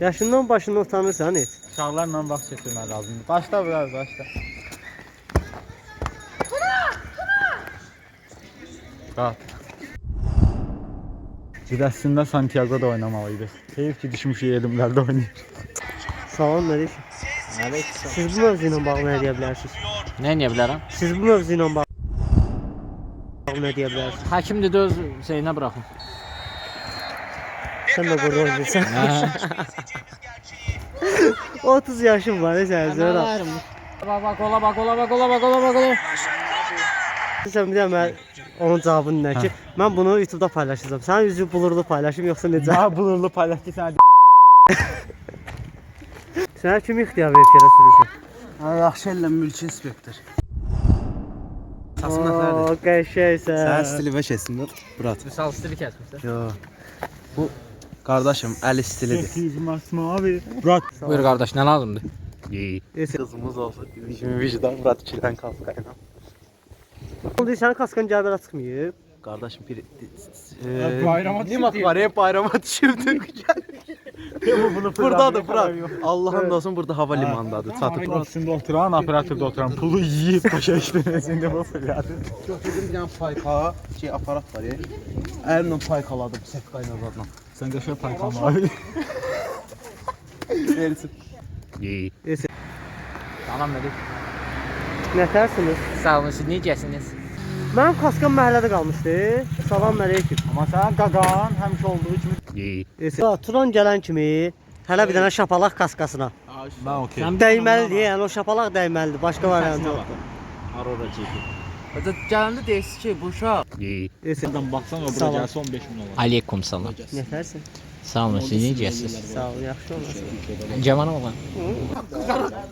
Yaşından başından utanırsan heç. Uşaqlarla vaxt keçirmək lazımdır. Başla biraz, başla. Rahat. Biz əslində Santiago'da oynamalıydıq. Heyif ki düşmüş elimlərdə oynayır. Salam Məlik. Aleyküm. Siz bu mövzu ilə bağlı nə deyə bilərsiniz? Nə edə bilərəm? Siz bu mövzu ilə bağlı nə deyə bilərsiniz? Həkim dedi öz şeyinə buraxın. Sən də burada oynayırsan. 30 yaşım var sən zora. Bak ola. Sən bir də mən onun cavabını nə ki, mən bunu YouTube'da paylaşacağam. Sənin üzü bulurlu paylaşım yoxsa necə? Daha bulurlu paylaş ki sən. Sənə kim ixtiyar verib yerə sürürsən? Yaxşı ellə mülki inspektor. Tasım nəfərdir. Oo, qəşəngsən. Sən stili və kesin Murat. Misal stili kəsmirsən. Yo. Bu qardaşım əli stilidir. 800 masmavi. Murat. Buyur qardaş, nə lazımdır? Qızımız olsun. Vicdan Murat 2-dən kaskayla. Oldu sənin kaskan gəbələ çıxmayıb. Qardaşım bir Bayrama Limat var ya bayrama düşürdü. Buradadır Murat. Allah'ın olsun burada hava limanındadır. Çatıb Murat. Üstündə oturan, operatorda oturan pulu yiyib başa işlənəsində bu fırladı. Götürdüm bir dənə payka, aparat var ya. Əlimlə paykaladım səfqa ilə zadla. Sən qəşəng payqam abi. Versin. Salam dedik. Nətərsiniz? Sağ olun, siz necəsiniz? Mənim kaskam məhəllədə qalmışdı. Salam əleyküm. Amma sən qaqan həmişə olduğu kimi. Turan gələn kimi hələ bir dənə şapalaq kaskasına. Mən okey. Dəyməlidir, yəni o şapalaq dəyməlidir. Başqa variant yoxdur. Arora çəkir. Gələndə deyirsiz ki bu uşaq. Səndən baxsan o bura Salam. gəlsə 15 min olar. Aleykum salam. Nətərsən? Sağ olun, siz necəsiniz? Sağ ol, yaxşı olasın. Cavan oğlan.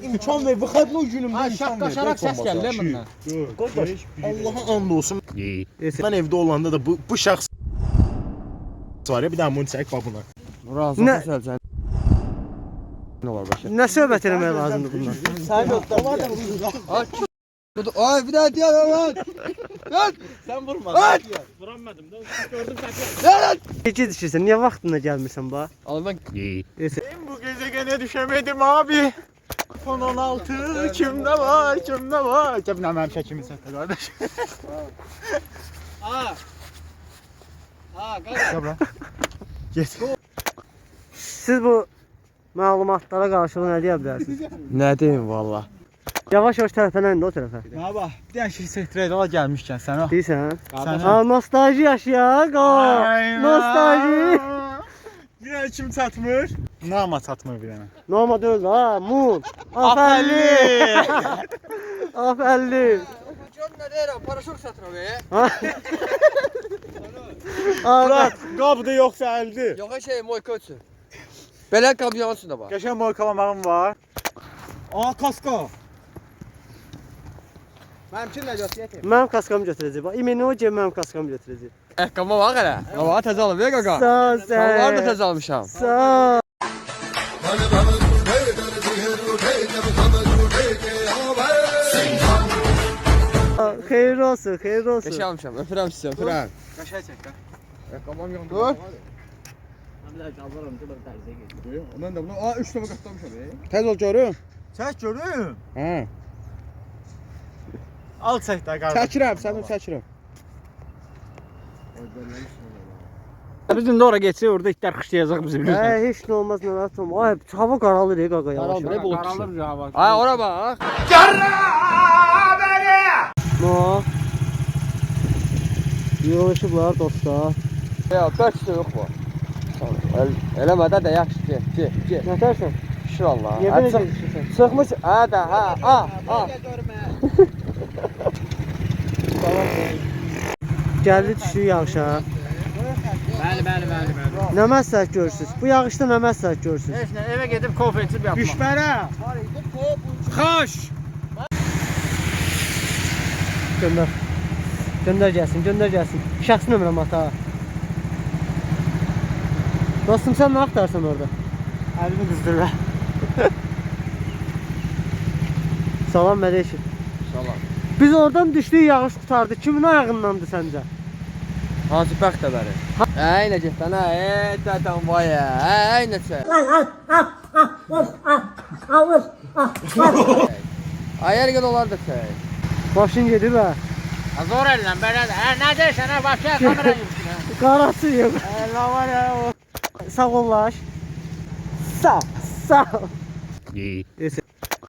İmkan ver, bu xədmə günümdə imkan ver. Qaşaraq səs gəldi bundan. Qardaş, Allaha and olsun. Mən evdə olanda da bu şəxs var ya, bir dənə bunu çək bax buna. Nə- Razı olsun. Nə olar başa? Nə söhbət eləmək lazımdır bundan? Sən götür. Ay bir daha diyor lan. Lan sen vurma. Lan. Vuramadım da gördüm sən. Gecə düşürsən, niyə vaxtında gəlmirsən bax? Alman. Bu gezegene düşemedim abi. iPhone 16 kimde var kimde var. Cebine mənim çəkimi sətə qardaş. Qardaş. Get. Siz bu məlumatlara qarşılıq nə deyə bilərsiniz? Nə deyim valla. Yavaş-yavaş tərəfələn də o tərəfə. Nə bax, bir dənə şirkət treydola gəlmişkən sən o. Deyirsən? Sən Ha, nostalji yaşayaq. Nostalji. Bir dənə kim çatmır? Nama çatmır bir dənə. Norma deyil ha, mum. Afəlli. Afəlli. Can nə deyirəm, paraşok satır be. Murat, qabıda yoxsa əldi? Yox şey moyka üçün. Belə kamyonsun da var. Qəşəng moykalamağım var. Aa, kaska. Mənim nə götürəcək? Mənim kaskamı götürəcək. Bax, imenoje mənim kaskamı götürəcək. Əqqama bax hələ. Hava təzə alıb ya qaqa. Sağ ol sən. Şalvar da təzə almışam. Sağ ol. Xeyir olsun, xeyir olsun. Qəşəng almışam. Öpürəm sizə, öpürəm. Qəşəng çək də. Əqqamam yandı. Dur. Ondan da bunu 3 dəfə qatlamışam. Tez ol görüm. Çək görüm. Hə. Al çək də qardaş. Çəkirəm, səni çəkirəm. Biz indi ora geçsək, orada itlər xışlayacaq bizi bilirsən. Hə, heç nə olmaz, narahat olma. Ay, hava qaralır qaqa yavaş. Qaralır hava. Ay ora bax. No. Yığılışıblar dostlar. Ya, 4 də yox bu. Eləmədə də yaxşı ki. Nətərsən? Şükür Allah. Niyə belə düşürsən? Çıxmış. Hə də, ha. Gəldi düşdü yağışa. Bəli. Nə məsləhət görürsünüz? Bu yağışda nə məsləhət görürsünüz? Heç nə, evə gedib konferensiya yapmaq. Düşmərə. Xoş. Göndər. Göndər gəlsin. Şəxsi nömrəm ata. Dostum sən nə axtarsan orada? Əlimi qızdır və. Salam Məleyküm. Salam. Biz oradan düşdük yağış qutardı. Kimin ayağındandı səncə? Hansı bəxt xəbəri? Ay necə sənə? Tətam vay. Ay necə? Ay yergə dolar da çək. Başın gedir ha. Zor ellə belədir. Nə deyirsən ha başa kamera yürüsün. Qarası yok. La var ya o. Sağ ol laş. Sağ. Sağ. İyi. Neyse.